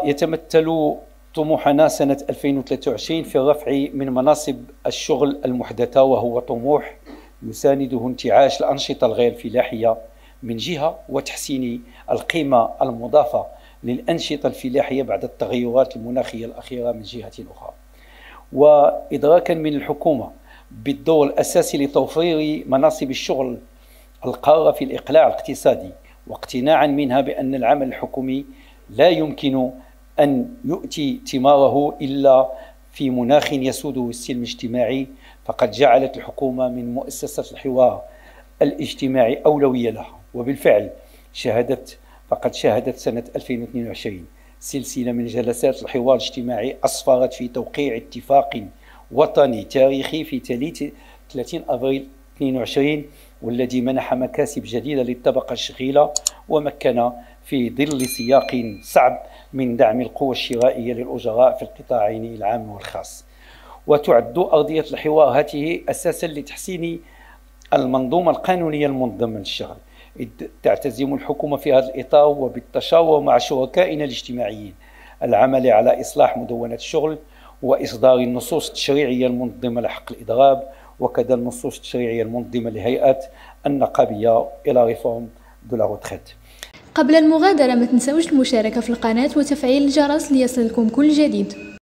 ويتمثل طموحنا سنة 2023 في الرفع من مناصب الشغل المحدثة، وهو طموح يسانده انتعاش الأنشطة الغير الفلاحية من جهة، وتحسين القيمة المضافة للأنشطة الفلاحية بعد التغيرات المناخية الأخيرة من جهة أخرى. وإدراكا من الحكومة بالدور الأساسي لتوفير مناصب الشغل القارة في الإقلاع الاقتصادي، واقتناعا منها بأن العمل الحكومي لا يمكن أن يؤتي ثماره إلا في مناخ يسوده السلم الاجتماعي، فقد جعلت الحكومة من مؤسسة الحوار الاجتماعي أولوية لها. وبالفعل فقد شهدت سنة 2022 سلسلة من جلسات الحوار الاجتماعي أسفرت في توقيع اتفاق وطني تاريخي في 30 أبريل 22، والذي منح مكاسب جديدة للطبقة الشغيلة، ومكن في ظل سياق صعب من دعم القوى الشرائية للأجراء في القطاعين العام والخاص. وتعد أرضية الحوار هذه أساسا لتحسين المنظومة القانونية المنظمة للشغل، إذ تعتزم الحكومة في هذا الإطار وبالتشاور مع شركائنا الاجتماعيين العمل على إصلاح مدونة الشغل وإصدار النصوص التشريعية المنظمة لحق الإضراب، وكذا النصوص التشريعية المنظمة لهيئات النقابية إلى ريفورم دو لا روتريت. قبل المغادرة ما تنسوش المشاركة في القناة وتفعيل الجرس ليصلكم كل جديد.